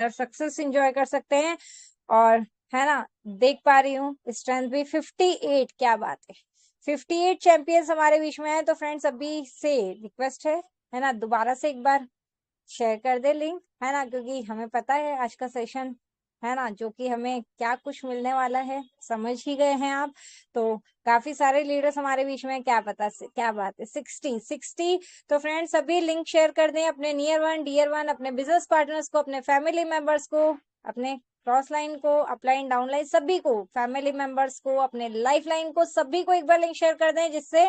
Success enjoy कर सकते हैं। और है ना, देख पा रही हूँ स्ट्रेंथ भी 58, क्या बात है, 58 चैंपियंस हमारे बीच में है। तो फ्रेंड्स अभी से रिक्वेस्ट है ना, दोबारा से एक बार शेयर कर दे लिंक, है ना, क्योंकि हमें पता है आज का सेशन, है ना, जो कि हमें क्या कुछ मिलने वाला है, समझ ही गए हैं आप। तो काफी सारे लीडर्स हमारे बीच में, क्या पता से क्या बात है, 60। तो फ्रेंड्स सभी लिंक शेयर कर दें अपने नियर वन डियर वन, अपने बिजनेस पार्टनर्स को, अपने फैमिली मेंबर्स को, अपने क्रॉस लाइन को, अपलाइन डाउनलाइन सभी को, फैमिली मेंबर्स को, अपने लाइफ लाइन को, सभी को एक बार लिंक शेयर कर दें, जिससे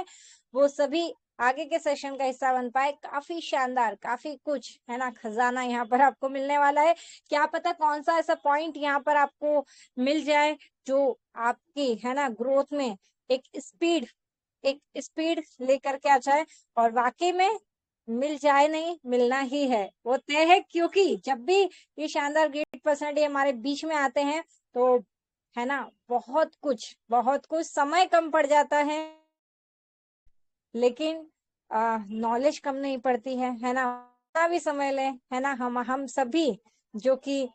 वो सभी आगे के सेशन का हिस्सा बन पाए। काफी शानदार, काफी कुछ है ना, खजाना यहाँ पर आपको मिलने वाला है। क्या पता कौन सा ऐसा पॉइंट यहाँ पर आपको मिल जाए जो आपकी है ना ग्रोथ में एक स्पीड लेकर के आ जाए। और वाकई में मिल जाए नहीं, मिलना ही है, वो तय है। क्योंकि जब भी ये शानदार ग्रेट पर्सनालिटी हमारे बीच में आते हैं तो है ना, बहुत कुछ समय कम पड़ जाता है, लेकिन नॉलेज कम नहीं पड़ती है ना। कितना भी समय लें, है ना, हम सभी जो कि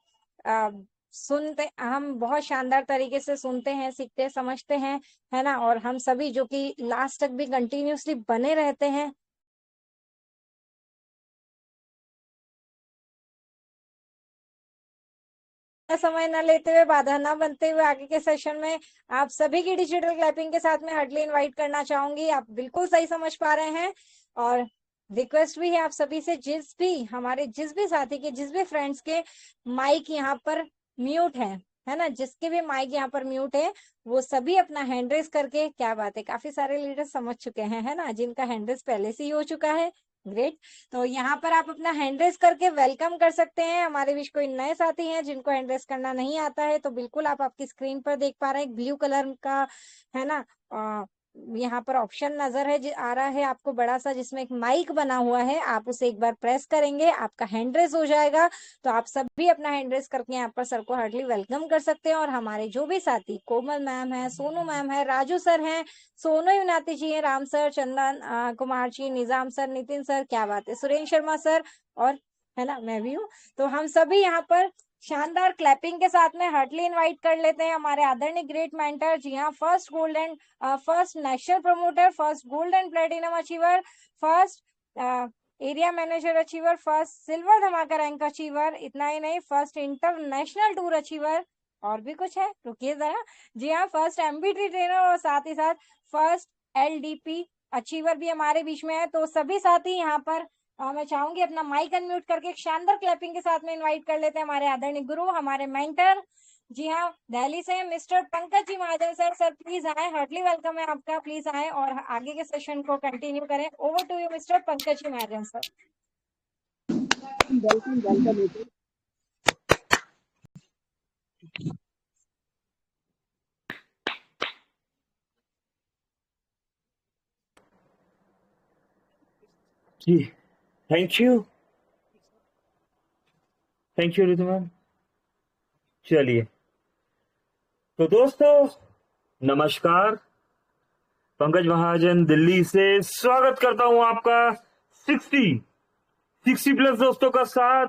आ, सुनते, हम बहुत शानदार तरीके से सुनते हैं, सीखते समझते हैं, है ना, और हम सभी जो कि लास्ट तक भी कंटिन्यूअसली बने रहते हैं। समय न लेते हुए, बाधा न बनते हुए, आगे के सेशन में आप सभी की डिजिटल क्लैपिंग के साथ में हार्डली इनवाइट करना चाहूंगी। आप बिल्कुल सही समझ पा रहे हैं। और रिक्वेस्ट भी है आप सभी से, जिस भी साथी के, जिस भी फ्रेंड्स के माइक यहाँ पर म्यूट है ना, जिसके भी माइक यहाँ पर म्यूट है, वो सभी अपना हैंड रेस करके, क्या बात है, काफी सारे लीडर समझ चुके हैं, है ना, जिनका हैंड रेस पहले से ही हो चुका है। ग्रेट। तो यहाँ पर आप अपना हैंड रेस करके वेलकम कर सकते हैं। हमारे बीच कोई नए साथी हैं जिनको हैंड रेस करना नहीं आता है, तो बिल्कुल आप आपकी स्क्रीन पर देख पा रहे हैं, एक ब्लू कलर का है ना यहाँ पर ऑप्शन नजर है, आ रहा है आपको बड़ा सा, जिसमें एक माइक बना हुआ है। आप उसे एक बार प्रेस करेंगे, आपका हैंड रेस हो जाएगा। तो आप सब भी अपना हैंड रेस करके यहाँ पर सर को हार्डली वेलकम कर सकते हैं। और हमारे जो भी साथी, कोमल मैम है, सोनू मैम है, राजू सर हैं, सोनू युनाती जी हैं, राम सर, चंदन कुमार जी, निजाम सर, नितिन सर, क्या बात है, सुरेंद्र शर्मा सर, और है ना मैं भी हूँ। तो हम सभी यहाँ पर शानदार क्लैपिंग के साथ में हार्टली इनवाइट कर लेते हैं हमारे आदरणीय ग्रेट मेंटर जी हाँ, first national promoter, first gold and platinum achiever, first area manager achiever, first silver धमाका रैंक अचीवर, इतना ही नहीं, फर्स्ट इंटरनेशनल टूर अचीवर, और भी कुछ है, रुकिए जरा, जी हाँ, फर्स्ट एमबीटी ट्रेनर, और साथ ही साथ फर्स्ट एलडीपी अचीवर भी हमारे बीच में है। तो सभी साथी यहाँ पर मैं चाहूंगी अपना माइक अनम्यूट करके एक शानदार क्लैपिंग के साथ में इनवाइट कर लेते हैं हमारे आदरणीय गुरु, हमारे मेंटर, जी हाँ, दिल्ली से mister Pankaj ji Mahajan sir. Sir please आए, हार्टली वेलकम है आपका, प्लीज आए और आगे के सेशन को कंटिन्यू करें। Over to you mister Pankaj ji Mahajan sir. Welcome welcome. जी थैंक यू रितु मैम। चलिए तो दोस्तों नमस्कार, पंकज महाजन दिल्ली से स्वागत करता हूं आपका 60 प्लस दोस्तों का साथ।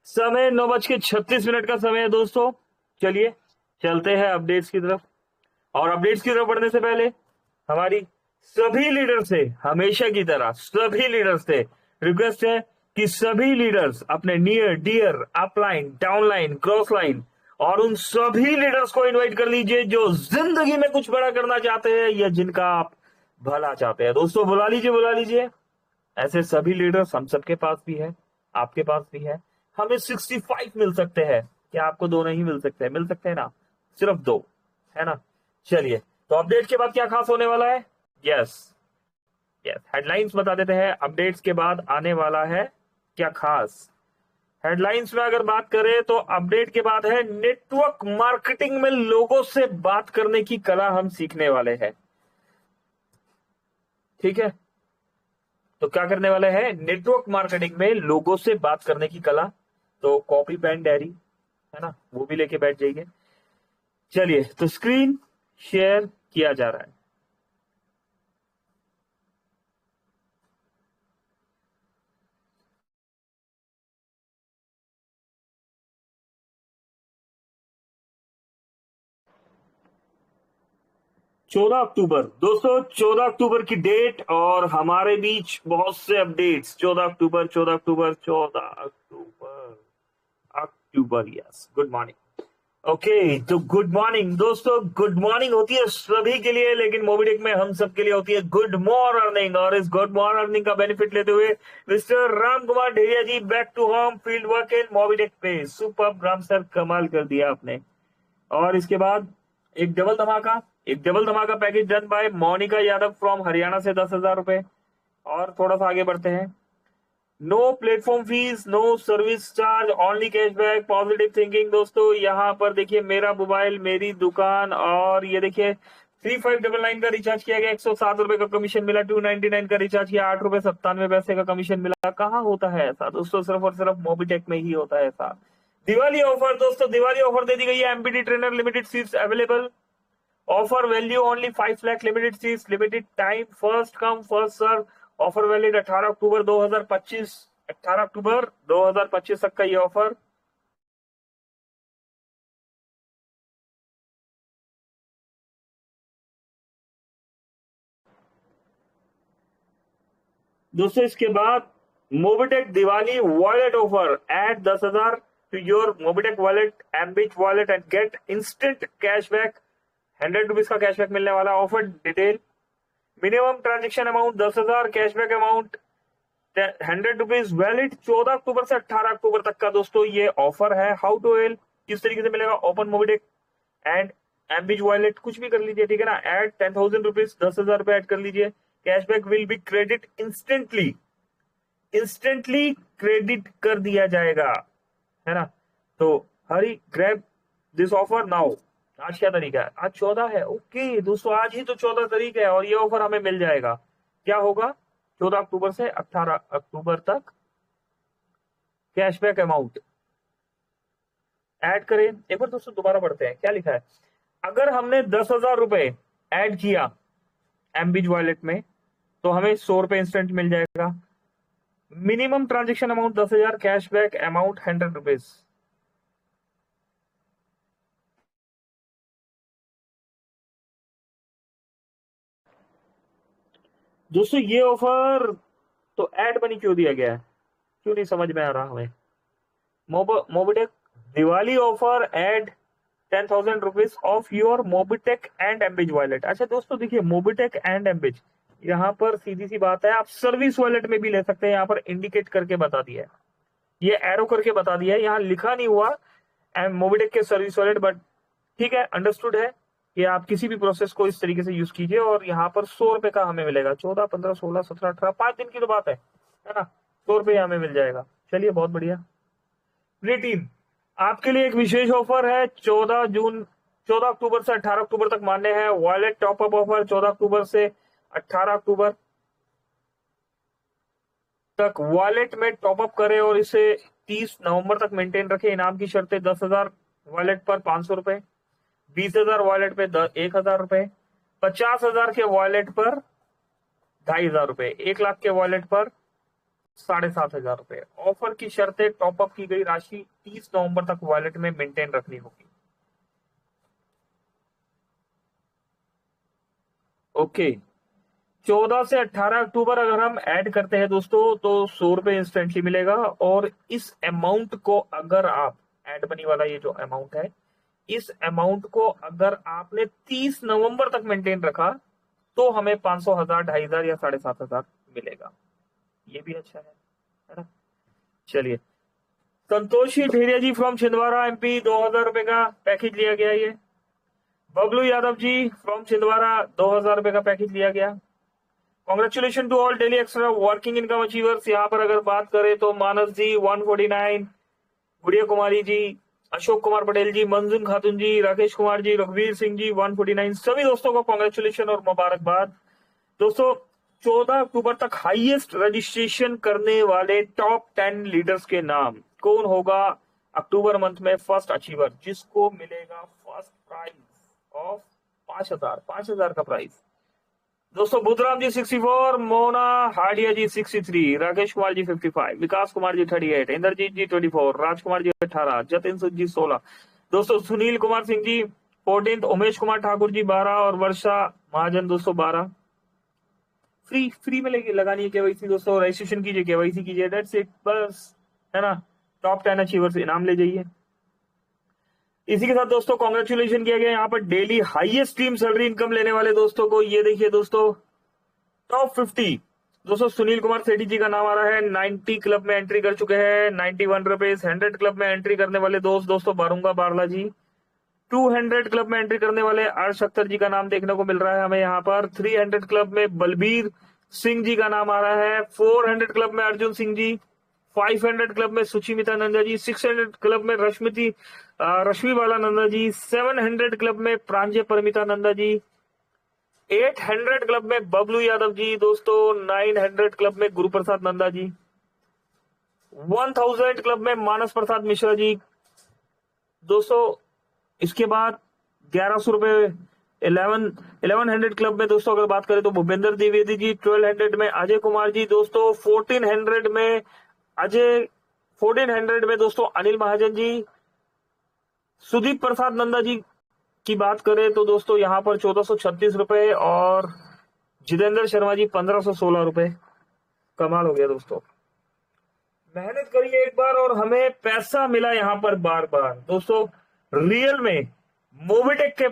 समय 9:36 का समय है दोस्तों। चलिए चलते हैं अपडेट्स की तरफ। और अपडेट्स की तरफ बढ़ने से पहले हमारी सभी लीडर से, हमेशा की तरह सभी लीडर्स से रिक्वेस्ट है कि सभी लीडर्स अपने near dear upline downline cross line और उन सभी लीडर्स को इनवाइट कर लीजिए जो जिंदगी में कुछ बड़ा करना चाहते हैं या जिनका आप भला चाहते हैं। दोस्तों बुला लीजिए। ऐसे सभी लीडर्स हम सबके पास भी है, आपके पास भी है। हमें 65 मिल सकते हैं, क्या आपको दो नहीं मिल सकते? मिल सकते हैं ना, सिर्फ दो, है ना। चलिए तो अपडेट के बाद क्या खास होने वाला है? यस हेडलाइंस बता देते हैं। अपडेट्स के बाद आने वाला है क्या खास। हेडलाइंस में अगर बात करें तो अपडेट के बाद है नेटवर्क मार्केटिंग में लोगों से बात करने की कला हम सीखने वाले हैं। ठीक है, तो क्या करने वाले हैं? नेटवर्क मार्केटिंग में लोगों से बात करने की कला। तो कॉपी पेन डायरी है ना, वो भी लेके बैठ जाइए। चलिए तो स्क्रीन शेयर किया जा रहा है। 14 अक्टूबर दोस्तों, 14 अक्टूबर की डेट और हमारे बीच बहुत से अपडेट्स। 14 अक्टूबर, 14 अक्टूबर, 14 अक्टूबर, अक्टूबर, यस, गुड मॉर्निंग। ओके, तो गुड मॉर्निंग दोस्तों, गुड मॉर्निंग होती है सभी के लिए, लेकिन मोबिडिक में हम सब के लिए होती है गुड मॉर्निंग। और इस गुड मॉर्निंग का बेनिफिट लेते हुए mister Ram Kumar Dheria ji back to home, field work in मोबिडिक पे। सुपर राम सर, कमाल कर दिया आपने। और इसके बाद एक डबल धमाका package done by Monika Yadav from Haryana से 10,000 रुपए। और थोड़ा सा आगे बढ़ते हैं। No platform fee, no service charge, only cashback, positive thinking. दोस्तों यहाँ पर देखिए, मेरा मोबाइल मेरी दुकान, और ये देखिए 3599 का रिचार्ज किया गया, 107 रुपए का कमीशन मिला। 299 का रिचार्ज किया, 8 रुपए 97 पैसे का कमीशन मिला। कहाँ होता है ऐसा दोस्तों? सिर्फ और सिर्फ मोबिटेक में ही होता है ऐसा। दिवाली ऑफर दोस्तों, दिवाली ऑफर दे दी गई है। MPT trainer limited seats available. Offer value only 5 lakh, limited seats, limited time, first come first serve. Offer valid 18 October 2025, 18 October 2025 तक का ये ऑफर। दोस्तों इसके बाद Mobitech Diwali wallet offer, add 10,000 to your Mobitech wallet, एमबिट wallet and get instant cashback. 100 rupees का cashback मिलने वाला। Offer detail, minimum transaction amount 10,000, cashback amount 100 rupees, valid 14 अक्टूबर से 18 अक्टूबर तक का दोस्तों ये ऑफर है। हाउ टू एल, किस तरीके से मिलेगा? ओपन मोबिटेक एंड एमबिट वॉलेट, कुछ भी कर लीजिए, ठीक है ना। एड 10,000 रुपीज, 10,000 रुपए एड कर लीजिए। Cashback will be credit instantly, instantly credit कर दिया जाएगा, है ना। तो हरी ग्रैब दिस ऑफर नाउ। आज क्या तारीख है? आज 14 है। ओके दोस्तों, आज ही तो 14 तारीख है और ये ऑफर हमें मिल जाएगा। क्या होगा? 14 अक्टूबर से 18 अक्टूबर तक कैशबैक अमाउंट ऐड करें। एक बार दोस्तों दोबारा पढ़ते हैं क्या लिखा है। अगर हमने 10,000 रुपए ऐड किया एमबीज वॉलेट में तो हमें 100 रुपए इंस्टेंट मिल जाएगा। Minimum transaction amount 10,000, cashback amount 100 rupees. दोस्तों ये ऑफर तो ऐड मनी क्यों दिया गया है, क्यों नहीं समझ में आ रहा हमें। Mobitech Diwali offer, add 10,000 rupees off your Mobitech and एमबिज वॉलेट। अच्छा दोस्तों देखिए, मोबिटेक एंड एमबिज, यहाँ पर सीधी सी बात है, आप सर्विस वॉलेट में भी ले सकते हैं। यहाँ पर इंडिकेट करके बता दिया है, ये एरो करके बता दिया है, यहाँ लिखा नहीं हुआ मोबिटेक के सर्विस वॉलेट, बट ठीक है, अंडरस्टूड है कि आप किसी भी प्रोसेस को इस तरीके से यूज कीजिए। और यहाँ पर 100 रुपए का हमें मिलेगा। 14, 15, 16, 17, 18, 5 दिन की तो बात है ना। 100 रुपए हमें मिल जाएगा। चलिए बहुत बढ़िया। प्री टीम, आपके लिए एक विशेष ऑफर है। 14 अक्टूबर से 18 अक्टूबर तक मान्य है। वॉलेट टॉपअप ऑफर 14 अक्टूबर से 18 अक्टूबर तक वॉलेट में टॉपअप करें और इसे 30 नवंबर तक मेंटेन रखें। इनाम की शर्तें 10,000 वॉलेट पर 500 रुपए, 20,000 वॉलेट पे 1,000 रुपए, 50,000 के वॉलेट पर 2,500 रुपए, 1 लाख के वॉलेट पर 7,500 रुपए। ऑफर की शर्तें, टॉपअप की गई राशि 30 नवंबर तक वॉलेट में मेंटेन रखनी होगी। ओके, 14 से 18 अक्टूबर अगर हम ऐड करते हैं दोस्तों तो 100 रुपए इंस्टेंटली मिलेगा। और इस अमाउंट को अगर आप, एड मनी वाला ये जो अमाउंट है, इस अमाउंट को अगर आपने 30 नवंबर तक मेंटेन रखा तो हमें 500, 1,000, 2,500 या 7,500 मिलेगा। ये भी अच्छा है ना। चलिए, संतोषी ढेरिया जी फ्रॉम छिंदवाड़ा एमपी, 2,000 रुपए का पैकेज लिया गया। ये बबलू यादव जी फ्रॉम छिंदवाड़ा, 2,000 रुपए का पैकेज लिया गया। Congratulation to all daily extra working income achievers. यहाँ पर अगर बात करें तो मानस जी 149, गुड़िया कुमारी जी, अशोक कुमार पटेल जी, मंजून खातून जी, राकेश कुमार जी, रघुवीर सिंह जी 149। सभी दोस्तों को कॉन्ग्रेचुलेशन और मुबारकबाद। दोस्तों 14 अक्टूबर तक हाईएस्ट रजिस्ट्रेशन करने वाले टॉप 10 लीडर्स के नाम, कौन होगा अक्टूबर मंथ में फर्स्ट अचीवर, जिसको मिलेगा फर्स्ट प्राइज ऑफ 5,000 का प्राइज। दोस्तों बुद्धराम जी 64, मोना हाडिया जी 63, राकेश कुमार जी 55, विकास कुमार जी 38, इंद्रजीत जी 24, राजकुमार जी 18, जतिन सिंह जी 16। दोस्तों सुनील कुमार सिंह जी 14, उमेश कुमार ठाकुर जी 12 और वर्षा महाजन दोस्तों 12। फ्री में लगानी है केवाईसी दोस्तों, रजिस्ट्रेशन कीजिए, केवाईसी कीजिए, दैट्स इट, बस, है ना। टॉप 10 अचीवर्स इनाम ले जाइए। इसी के साथ दोस्तों कॉन्ग्रेचुलेशन किया गया यहाँ पर daily highest team salary income लेने वाले दोस्तों को। ये देखिए दोस्तों, टॉप 50 दोस्तों सुनील कुमार सेठी जी का नाम आ रहा है। 90 क्लब में एंट्री कर चुके हैं, 91 रुपीज। 100 क्लब में एंट्री करने वाले दोस्तों बारूंगा बारला जी। 200 क्लब में एंट्री करने वाले अर्श अख्तर जी का नाम देखने को मिल रहा है हमें यहाँ पर। 300 क्लब में बलबीर सिंह जी का नाम आ रहा है। 400 क्लब में अर्जुन सिंह जी। 500 क्लब में सुचिमिता नंदा जी। 600 क्लब में रश्मि बाला नंदा जी। 700 क्लब में प्रांजय परमिता नंदा जी। 800 क्लब में बबलू यादव जी दोस्तों। 900 क्लब में गुरु प्रसाद नंदा जी। 1000 क्लब में मानस प्रसाद मिश्रा जी दोस्तों। इसके बाद 1100 रुपए 1100 क्लब में दोस्तों अगर बात करें तो भूपेंद्र द्विवेदी जी। 1200 में अजय कुमार जी दोस्तों। 1400 में दोस्तों अनिल महाजन जी। सुदीप प्रसाद नंदा जी की बात करें तो दोस्तों यहाँ पर 1436 रुपए, और जितेंद्र शर्मा जी 1516 रुपए। कमाल हो गया दोस्तों। मेहनत करिए एक बार और हमें पैसा मिला यहाँ पर बार बार दोस्तों। रियल में मोबिटेक के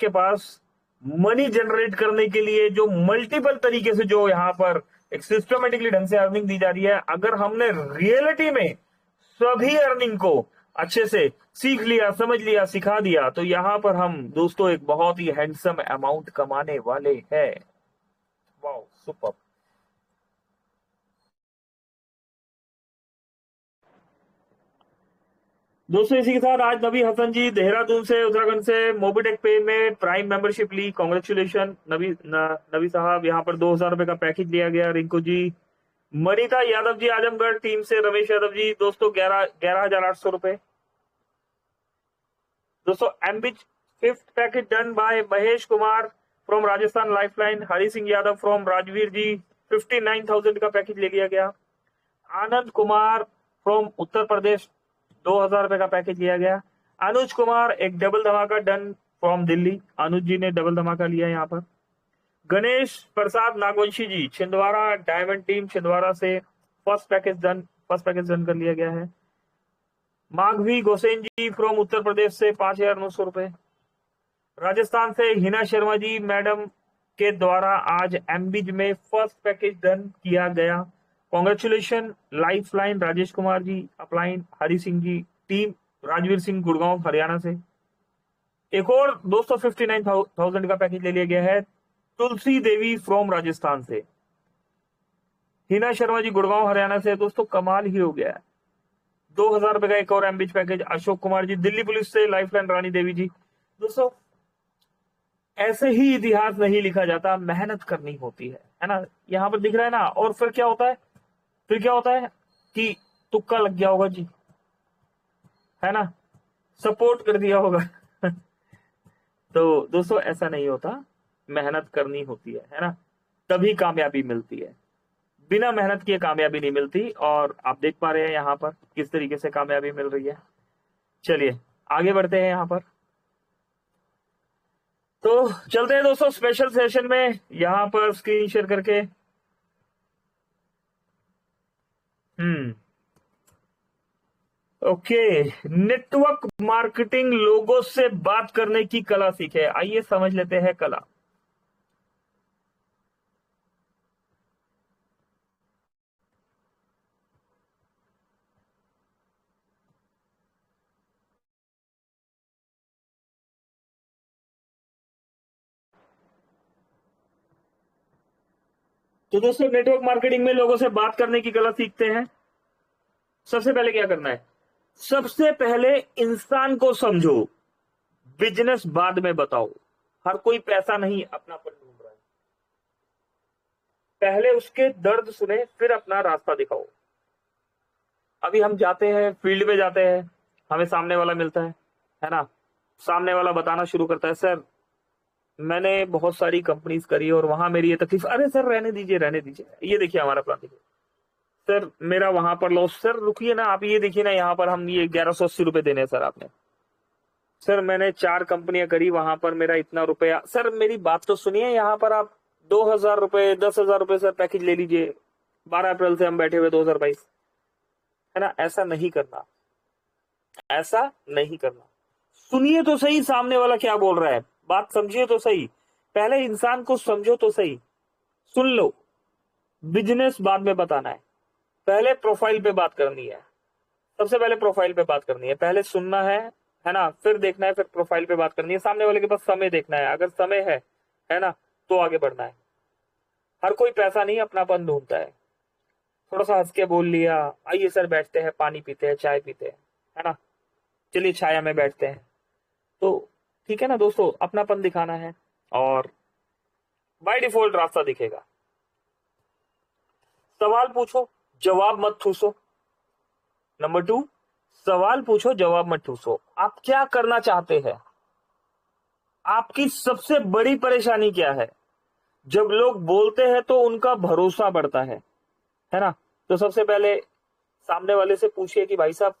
पास मनी जनरेट करने के लिए जो मल्टीपल तरीके से जो यहाँ पर एक सिस्टमेटिकली ढंग से अर्निंग दी जा रही है, अगर हमने रियलिटी में सभी अर्निंग को अच्छे से सीख लिया, समझ लिया, सिखा दिया, तो यहाँ पर हम दोस्तों एक बहुत ही हैंडसम अमाउंट कमाने वाले हैं। Wow, super. दोस्तों इसी के साथ आज नबी हसन जी देहरादून से, उत्तराखंड से मोबिटेक पे में प्राइम मेंबरशिप ली। कॉन्ग्रेचुलेशन नबी साहब। यहाँ पर 2000 रुपए का पैकेज लिया गया। रिंकू जी। मनीता यादव जी आजमगढ़ टीम से, रमेश यादव जी दोस्तों 11,800 रुपए दोस्तों। एमबीच 5th package done by Mahesh Kumar from Rajasthan lifeline. Hari Singh Yadav from Rajveer ji 59,000 का पैकेज ले लिया गया। आनंद कुमार फ्रॉम उत्तर प्रदेश 2000 रुपए का पैकेज लिया गया। अनुज कुमार एक डबल धमाका डन फ्रॉम दिल्ली। अनुज जी ने डबल धमाका लिया यहाँ पर। गणेश प्रसाद नागवंशी जी छिंदवाड़ा डायमंड टीम छिंदवाड़ा से फर्स्ट पैकेज डन कर लिया गया है। माघवी Gaussian ji from Uttar Pradesh से 5,900 रुपए। राजस्थान से हिना शर्मा जी मैडम के द्वारा आज एमबीज में फर्स्ट पैकेज डन किया गया। Congratulation lifeline Rajesh Kumar ji, upline Hari Singh ji, team Rajveer Singh Gurgaon Haryana से। एक और दोस्तों 59,000 का पैकेज ले लिया गया है तुलसी देवी फ्रॉम राजस्थान से। हिना शर्मा जी गुड़गांव हरियाणा से दोस्तों। कमाल ही हो गया है। 2000 रुपए का एक और एमबीच पैकेज। अशोक कुमार जी दिल्ली पुलिस से, लाइफलाइन रानी देवी जी दोस्तों। ऐसे ही इतिहास नहीं लिखा जाता, मेहनत करनी होती है ना। यहाँ पर दिख रहा है ना। और फिर क्या होता है कि तुक्का लग गया होगा जी, है ना, सपोर्ट कर दिया होगा तो दोस्तों ऐसा नहीं होता, मेहनत करनी होती है ना, तभी कामयाबी मिलती है। बिना मेहनत किए कामयाबी नहीं मिलती। और आप देख पा रहे हैं यहाँ पर किस तरीके से कामयाबी मिल रही है। चलिए आगे बढ़ते हैं यहाँ पर। तो चलते हैं दोस्तों स्पेशल सेशन में, यहाँ पर स्क्रीन शेयर करके। ओके, नेटवर्क मार्केटिंग लोगों से बात करने की कला सीखे। आइए समझ लेते हैं कला। तो दोस्तों नेटवर्क मार्केटिंग में लोगों से बात करने की कला सीखते हैं। सबसे पहले क्या करना है? सबसे पहले इंसान को समझो, बिजनेस बाद में बताओ। हर कोई पैसा नहीं अपनापन ढूंढ रहा है। पहले उसके दर्द सुने, फिर अपना रास्ता दिखाओ। अभी हम जाते हैं फील्ड में, जाते हैं, हमें सामने वाला मिलता है ना। सामने वाला बताना शुरू करता है, सर मैंने बहुत सारी कंपनीज करी और वहां मेरी ये तकलीफ। अरे सर रहने दीजिए, ये देखिए हमारा प्लान देखिए। सर मेरा वहां पर लॉस। सर रुकिए ना, आप ये देखिए ना, यहाँ पर हम ये 1180 रुपए देने हैं सर आपने। सर मैंने 4 कंपनियां करी, वहां पर मेरा इतना रुपया। सर मेरी बात तो सुनिए, यहाँ पर आप 2,000 रुपए 10,000 रुपए सर पैकेज ले लीजिए, 12 अप्रैल से हम बैठे हुए 2022, है ना। ऐसा नहीं करना, ऐसा नहीं करना। सुनिए तो सही सामने वाला क्या बोल रहा है, बात समझिए तो सही, पहले इंसान को समझो तो सही। सुन लो, बिजनेस बाद में बताना है, पहले प्रोफाइल पे बात करनी है। सबसे पहले प्रोफाइल पे बात करनी है, पहले सुनना है ना, फिर देखना है, फिर प्रोफाइल पे बात करनी है। सामने वाले के पास समय देखना है, अगर समय है ना, तो आगे बढ़ना है। हर कोई पैसा नहीं अपनापन ढूंढता है। थोड़ा सा हंस के बोल लिया, आइए सर बैठते हैं, पानी पीते हैं, चाय पीते हैं, है ना, चलिए छाया में बैठते हैं, तो ठीक है ना दोस्तों, अपनापन दिखाना है और बाय डिफॉल्ट रास्ता दिखेगा। सवाल पूछो, जवाब मत ठूसो। नंबर 2, सवाल पूछो, जवाब मत ठूसो। आप क्या करना चाहते हैं, आपकी सबसे बड़ी परेशानी क्या है। जब लोग बोलते हैं तो उनका भरोसा बढ़ता है ना। तो सबसे पहले सामने वाले से पूछिए कि भाई साहब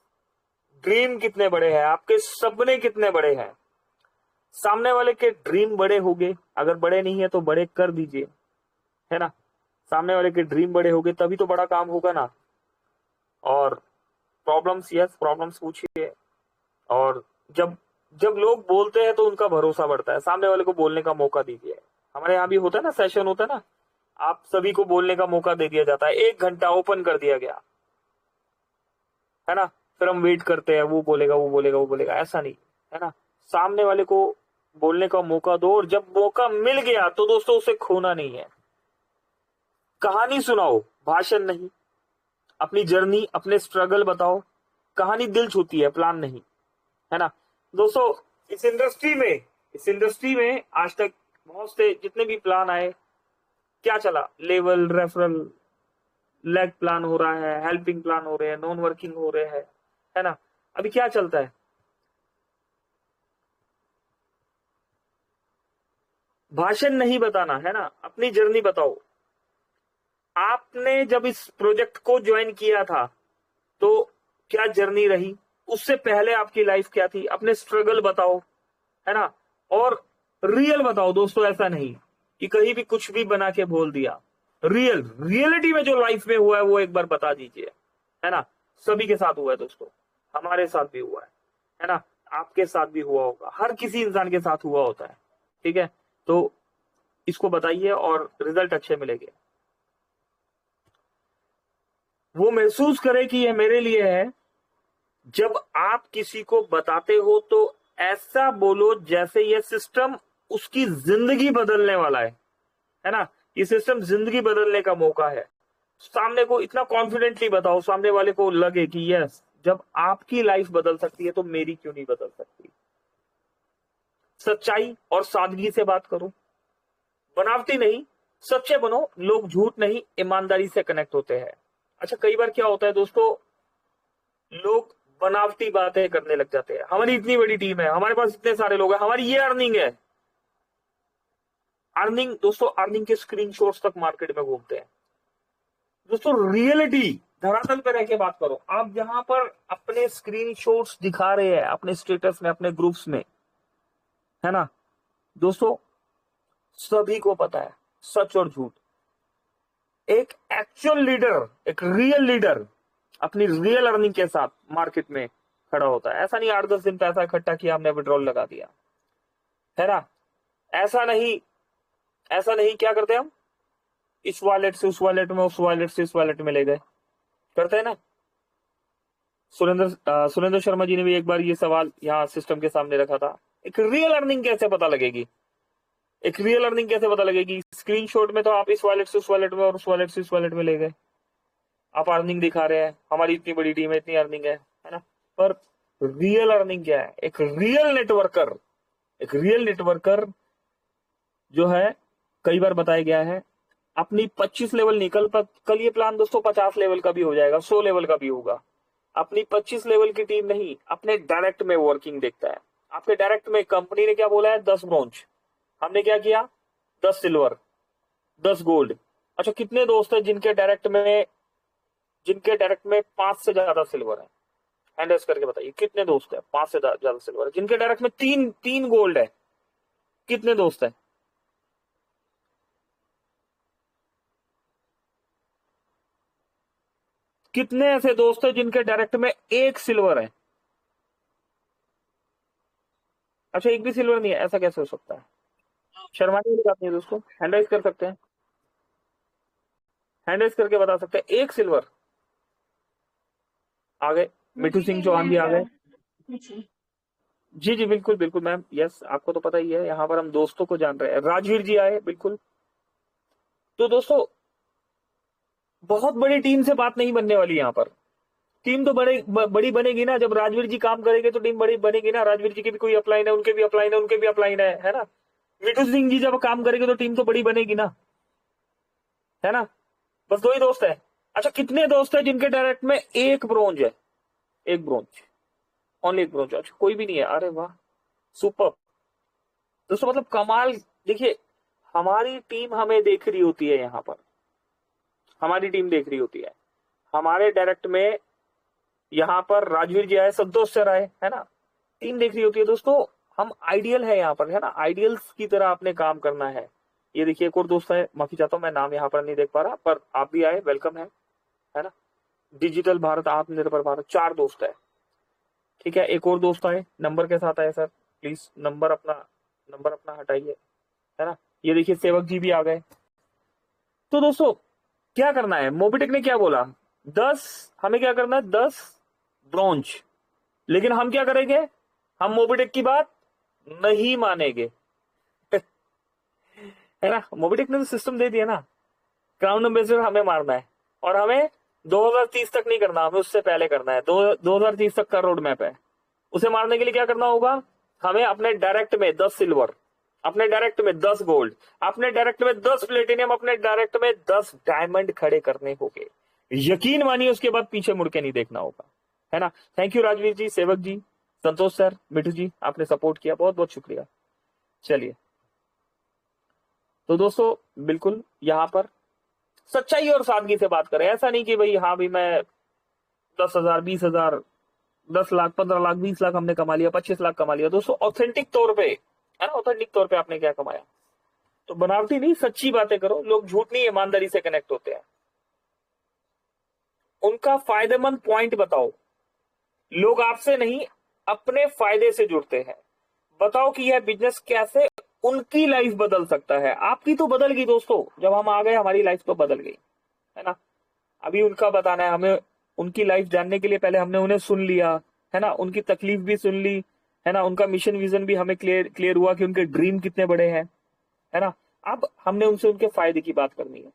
ड्रीम कितने बड़े हैं, आपके सपने कितने बड़े हैं। सामने वाले के ड्रीम बड़े होंगे, अगर बड़े नहीं है तो बड़े कर दीजिए, है ना। सामने वाले के ड्रीम बड़े होंगे तभी तो बड़ा काम होगा ना। और प्रॉब्लम्स, यस प्रॉब्लम्स पूछिए। और जब जब लोग बोलते हैं तो उनका भरोसा बढ़ता है, सामने वाले को बोलने का मौका दीजिए। हमारे यहाँ भी होता है ना, सेशन होता है ना, आप सभी को बोलने का मौका दे दिया जाता है, 1 घंटा ओपन कर दिया गया, है ना। फिर हम वेट करते हैं, वो बोलेगा वो बोलेगा वो बोलेगा, ऐसा नहीं, है ना। सामने वाले को बोलने का मौका दो, और जब मौका मिल गया तो दोस्तों उसे खोना नहीं है। कहानी सुनाओ, भाषण नहीं। अपनी जर्नी, अपने स्ट्रगल बताओ। कहानी दिल छूती है, प्लान नहीं, है ना। दोस्तों इस इंडस्ट्री में आज तक बहुत से जितने भी प्लान आए, क्या चला, लेवल, रेफरल, लेग प्लान हो रहा है, हेल्पिंग प्लान हो रहे हैं, नॉन वर्किंग हो रहे हैं, है ना। अभी क्या चलता है, भाषण नहीं बताना, है ना, अपनी जर्नी बताओ। आपने जब इस प्रोजेक्ट को ज्वाइन किया था तो क्या जर्नी रही, उससे पहले आपकी लाइफ क्या थी, अपने स्ट्रगल बताओ, है ना। और रियल बताओ दोस्तों, ऐसा नहीं कि कहीं भी कुछ भी बना के बोल दिया। रियलिटी में जो लाइफ में हुआ है वो एक बार बता दीजिए, है ना। सभी के साथ हुआ है दोस्तों, हमारे साथ भी हुआ है ना, आपके साथ भी हुआ होगा, हर किसी इंसान के साथ हुआ होता है, ठीक है। तो इसको बताइए और रिजल्ट अच्छे मिलेंगे। वो महसूस करे कि ये मेरे लिए है। जब आप किसी को बताते हो तो ऐसा बोलो जैसे ये सिस्टम उसकी जिंदगी बदलने वाला है ना। ये सिस्टम जिंदगी बदलने का मौका है। सामने को इतना कॉन्फिडेंटली बताओ, सामने वाले को लगे कि यस, जब आपकी लाइफ बदल सकती है तो मेरी क्यों नहीं बदल सकती। सच्चाई और सादगी से बात करो, बनावटी नहीं, सच्चे बनो। लोग झूठ नहीं, ईमानदारी से कनेक्ट होते हैं। अच्छा, कई बार क्या होता है दोस्तों, लोग बनावटी बातें करने लग जाते हैं। हमारी इतनी बड़ी टीम है, हमारे पास इतने सारे लोग हैं, हमारी ये अर्निंग है। अर्निंग दोस्तों, अर्निंग के स्क्रीनशॉट्स तक मार्केट में घूमते हैं। दोस्तों रियलिटी, धरातल पे रह के बात करो। आप जहां पर अपने स्क्रीनशॉट्स दिखा रहे हैं अपने स्टेटस में, अपने ग्रुप्स में, है ना दोस्तों, सभी को पता है सच और झूठ। एक एक्चुअल लीडर, एक रियल लीडर अपनी रियल अर्निंग के साथ मार्केट में खड़ा होता है। ऐसा नहीं 8-10 दिन पैसा इकट्ठा किया, हमने विड्रॉल लगा दिया, है ना। ऐसा नहीं, ऐसा नहीं। क्या करते हैं हम, इस वॉलेट से उस वॉलेट में, उस वॉलेट से इस वॉलेट में ले गए, करते हैं ना। सुरेंद्र शर्मा जी ने भी एक बार ये सवाल यहाँ सिस्टम के सामने रखा था, एक रियल अर्निंग कैसे पता लगेगी, एक रियल अर्निंग कैसे पता लगेगी। स्क्रीनशॉट में तो आप इस वॉलेट से उस वॉलेट में और उस वॉलेट से इस वॉलेट में ले गए, आप अर्निंग दिखा रहे हैं, हमारी इतनी बड़ी टीम है, इतनी अर्निंग है ना। पर रियल अर्निंग क्या है, एक रियल नेटवर्कर, एक रियल नेटवर्कर जो है, कई बार बताया गया है, अपनी 25 लेवल निकल कल ये प्लान दोस्तों 50 लेवल का भी हो जाएगा, 100 लेवल का भी होगा। अपनी 25 लेवल की टीम नहीं, अपने डायरेक्ट में वर्किंग देखता है। आपके डायरेक्ट में कंपनी ने क्या बोला है, 10 ब्रॉन्ज, हमने क्या किया, 10 सिल्वर, 10 गोल्ड। अच्छा, कितने दोस्त हैं जिनके डायरेक्ट में 5 से ज्यादा सिल्वर हैंड रेस करके बताइए कितने दोस्त है 5 से ज्यादा सिल्वर, जिनके डायरेक्ट में तीन तीन गोल्ड है, कितने दोस्त है? कितने ऐसे दोस्त है जिनके डायरेक्ट में एक सिल्वर है? अच्छा एक भी सिल्वर नहीं है, ऐसा कैसे हो सकता है? शर्माने वाली बात नहीं है दोस्तों, हैंड राइज कर सकते हैं, हैंड राइज करके बता सकते हैं एक सिल्वर। आ गए मिठू सिंह चौहान जी आ गए। जी जी बिल्कुल बिल्कुल मैम, यस आपको तो पता ही है, यहाँ पर हम दोस्तों को जान रहे हैं। राजवीर जी आए बिल्कुल। तो दोस्तों बहुत बड़ी टीम से बात नहीं बनने वाली यहाँ पर। टीम तो बड़ी बनेगी ना जब राजवीर जी काम करेंगे, तो टीम बड़ी बनेगी ना। राजवीर जी की भी कोई अपलाइन है, उनके भी अपलाइन है, उनके भी अपलाइन है ना। मिठू सिंह जी जब काम करेंगे तो टीम तो बड़ी बनेगी ना, है ना। बस दो ही दोस्त है। अच्छा कितने दोस्त है जिनके डायरेक्ट में एक ब्रोंज है? एक ब्रोंज, ओनली एक ब्रोंज। अच्छा कोई भी नहीं है, अरे वाह सुपर दोस्तों, मतलब कमाल। देखिए हमारी टीम हमें देख रही होती है, यहाँ पर हमारी टीम देख रही होती है। हमारे डायरेक्ट में यहाँ पर राजवीर जी आए, संतोष सर आए, है ना। टीम देख रही होती है दोस्तों। हम आइडियल है यहाँ पर, है ना। आइडियल्स की तरह आपने काम करना है। ये देखिए एक और दोस्त है, माफी चाहता हूँ मैं नाम यहाँ पर नहीं देख पा रहा, पर आप भी आए, वेलकम है ना। डिजिटल भारत, आत्मनिर्भर भारत, 4 दोस्त है। ठीक है एक और दोस्त आए, नंबर के साथ आए सर, प्लीज नंबर अपना हटाइए, है ना। ये देखिए सेवक जी भी आ गए। तो दोस्तों क्या करना है, मोबिटेक ने क्या बोला, 10, हमें क्या करना है 10 ब्रॉन्ज। लेकिन हम क्या करेंगे, हम मोबिटेक की बात नहीं मानेंगे, है ना। मोबिटेक ने तो सिस्टम दे दिया ना, क्राउन एम्बेसडर हमें मारना है, और हमें 2030 तक नहीं करना, हमें उससे पहले करना है। 2030 तक का रोड मैप है। उसे मारने के लिए क्या करना होगा, हमें अपने डायरेक्ट में 10 सिल्वर, अपने डायरेक्ट में 10 गोल्ड, अपने डायरेक्ट में 10 प्लेटिनियम, अपने डायरेक्ट में 10 डायमंड खड़े करने होंगे। यकीन मानिए उसके बाद पीछे मुड़ के नहीं देखना होगा, है ना। थैंक यू राजवीर जी, सेवक जी, संतोष सर, मिठू जी, आपने सपोर्ट किया, बहुत बहुत शुक्रिया। चलिए तो दोस्तों बिल्कुल यहां पर सच्चाई और सादगी से बात करें। ऐसा नहीं कि भाई हाँ भी मैं 10,000 20,000 10 लाख 15 लाख 20 लाख हमने कमा लिया, 25 लाख कमा लिया। दोस्तों ऑथेंटिक तौर पे, है ना, ऑथेंटिक तौर पे आपने क्या कमाया। तो बनावटी नहीं, सच्ची बातें करो। लोग झूठ नहीं ईमानदारी से कनेक्ट होते हैं। उनका फायदेमंद पॉइंट बताओ। लोग आपसे नहीं अपने फायदे से जुड़ते हैं। बताओ कि यह बिजनेस कैसे उनकी लाइफ बदल सकता है। आपकी तो बदल गई दोस्तों, जब हम आ गए हमारी लाइफ तो बदल गई, है ना। अभी उनका बताना है हमें। उनकी लाइफ जानने के लिए पहले हमने उन्हें सुन लिया, है ना, उनकी तकलीफ भी सुन ली, है ना, उनका मिशन विजन भी हमें क्लियर हुआ कि उनके ड्रीम कितने बड़े हैं, है ना। अब हमने उनसे उनके फायदे की बात करनी है,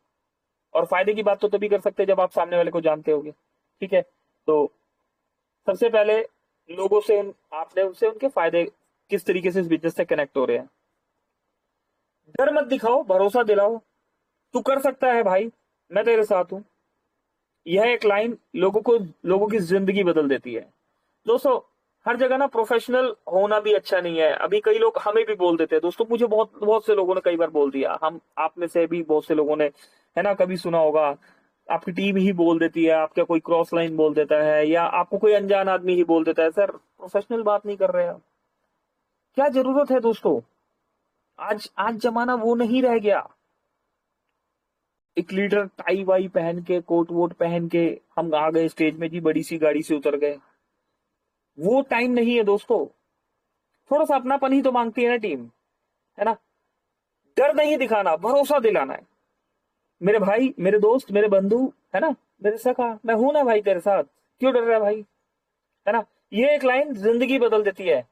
और फायदे की बात तो तभी कर सकते हैं जब आप सामने वाले को जानते होगे। ठीक है, तो सबसे पहले लोगों से आपने उनसे उनके फायदे किस तरीके से इस बिजनेस से कनेक्ट हो रहे हैं। डर मत दिखाओ, भरोसा दिलाओ, तू कर सकता है भाई, मैं तेरे साथ हूं। यह एक लाइन लोगों की जिंदगी बदल देती है। दोस्तों हर जगह ना प्रोफेशनल होना भी अच्छा नहीं है। अभी कई लोग हमें भी बोल देते हैं दोस्तों, मुझे बहुत से लोगों ने कई बार बोल दिया, हम आप में से भी बहुत से लोगों ने, है ना, कभी सुना होगा, आपकी टीम ही बोल देती है, आपका कोई क्रॉस लाइन बोल देता है, या आपको कोई अनजान आदमी ही बोल देता है, सर प्रोफेशनल बात नहीं कर रहे हैं। क्या जरूरत है दोस्तों, आज जमाना वो नहीं रह गया। एक लीडर टाई वाई पहन के, कोट वोट पहन के हम आ गए स्टेज में जी, बड़ी सी गाड़ी से उतर गए, वो टाइम नहीं है दोस्तों। थोड़ा सा अपनापन ही तो मांगती है ना टीम, है ना। डर नहीं दिखाना, भरोसा दिलाना है। मेरे भाई, मेरे दोस्त, मेरे बंधु, है ना, मेरे सखा, मैं हूं ना भाई तेरे साथ, क्यों डर रहा है भाई, है ना। ये एक लाइन जिंदगी बदल देती है।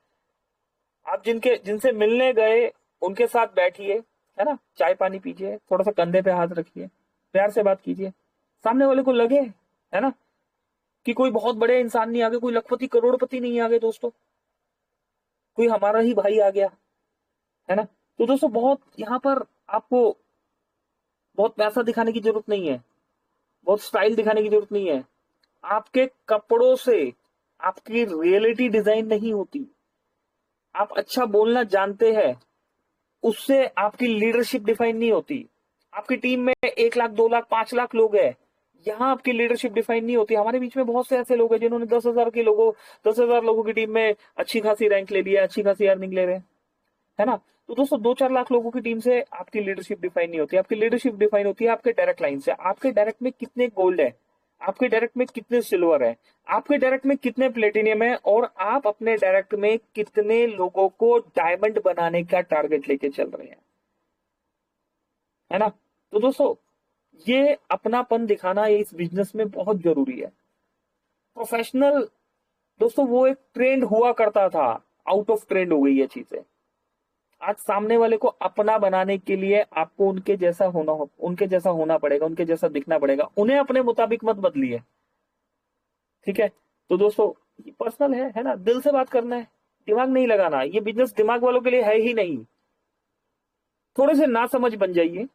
आप जिनसे मिलने गए उनके साथ बैठिए, है ना, चाय पानी पीजिए, थोड़ा सा कंधे पे हाथ रखिए, प्यार से बात कीजिए। सामने वाले को लगे, है ना, कि कोई बहुत बड़े इंसान नहीं आ गए, कोई लखपति करोड़पति नहीं आ गए दोस्तों, कोई हमारा ही भाई आ गया, है ना। तो दोस्तों बहुत यहाँ पर आपको बहुत पैसा दिखाने की जरूरत नहीं है, बहुत स्टाइल दिखाने की जरूरत नहीं है। आपके कपड़ों से आपकी रियलिटी डिजाइन नहीं होती। आप अच्छा बोलना जानते हैं, उससे आपकी लीडरशिप डिफाइन नहीं होती। आपकी टीम में 1 लाख 2 लाख 5 लाख लोग हैं, यहाँ आपकी लीडरशिप डिफाइन नहीं होती। हमारे बीच में बहुत से ऐसे लोग हैं जिन्होंने 10,000 लोगों की टीम में अच्छी खासी रैंक ले लिया, अच्छी खासी अर्निंग ले रहे हैं, है ना। तो दोस्तों 2-4 लाख लोगों की टीम से आपकी लीडरशिप डिफाइन नहीं होती। आपकी लीडरशिप डिफाइन होती है आपके डायरेक्ट लाइन से। आपके डायरेक्ट में कितने गोल्ड है, आपके डायरेक्ट में कितने सिल्वर है, आपके डायरेक्ट में कितने प्लेटिनियम है, और आप अपने डायरेक्ट में कितने लोगों को डायमंड बनाने का टारगेट लेके चल रहे हैं, है ना। तो दोस्तों ये अपनापन दिखाना ये इस बिजनेस में बहुत जरूरी है। प्रोफेशनल दोस्तों वो एक ट्रेंड हुआ करता था, आउट ऑफ ट्रेंड हो गई है चीजें। आज सामने वाले को अपना बनाने के लिए आपको उनके जैसा होना पड़ेगा, उनके जैसा दिखना पड़ेगा। उन्हें अपने मुताबिक मत बदलिए, ठीक है। तो दोस्तों पर्सनल है ना, दिल से बात करना है, दिमाग नहीं लगाना। ये बिजनेस दिमाग वालों के लिए है ही नहीं। थोड़े से ना समझ बन जाइए,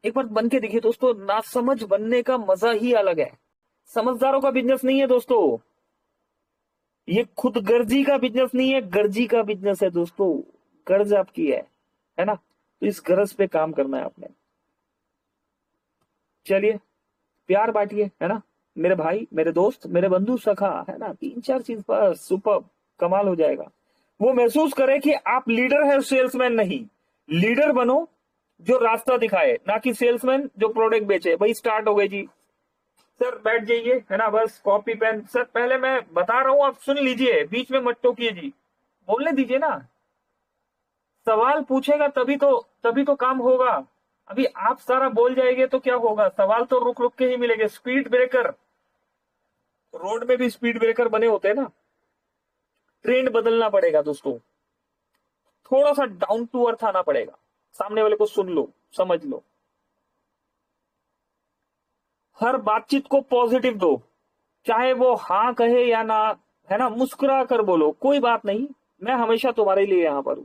एक बार बन के देखिए दोस्तों। ना समझ बनने का मजा ही अलग है। समझदारों का बिजनेस नहीं है दोस्तों, ये खुद गर्जी का बिजनेस नहीं है, गर्जी का बिजनेस है दोस्तों। गर्ज आपकी है ना। तो इस गरज पे काम करना है आपने। चलिए प्यार बांटिए, है ना, मेरे भाई, मेरे दोस्त, मेरे बंधु सखा, है ना। 3-4 चीज पर सुपर कमाल हो जाएगा। वो महसूस करे कि आप लीडर है, सेल्समैन नहीं। लीडर बनो जो रास्ता दिखाए, ना कि सेल्समैन जो प्रोडक्ट बेचे। भाई स्टार्ट हो गई जी, सर बैठ जाइए, है ना, बस कॉपी पेन। सर पहले मैं बता रहा हूं, आप सुन लीजिए, बीच में मत टोकिए जी, बोलने दीजिए ना। सवाल पूछेगा तभी तो काम होगा। अभी आप सारा बोल जाएंगे तो क्या होगा। सवाल तो रुक रुक के ही मिलेंगे। स्पीड ब्रेकर, रोड में भी स्पीड ब्रेकर बने होते हैं ना। ट्रेंड बदलना पड़ेगा दोस्तों, थोड़ा सा डाउन टू अर्थ आना पड़ेगा। सामने वाले को सुन लो, समझ लो, हर बातचीत को पॉजिटिव दो, चाहे वो हाँ कहे या ना, है ना। मुस्कुरा कर बोलो, कोई बात नहीं, मैं हमेशा तुम्हारे लिए यहां पर हूं।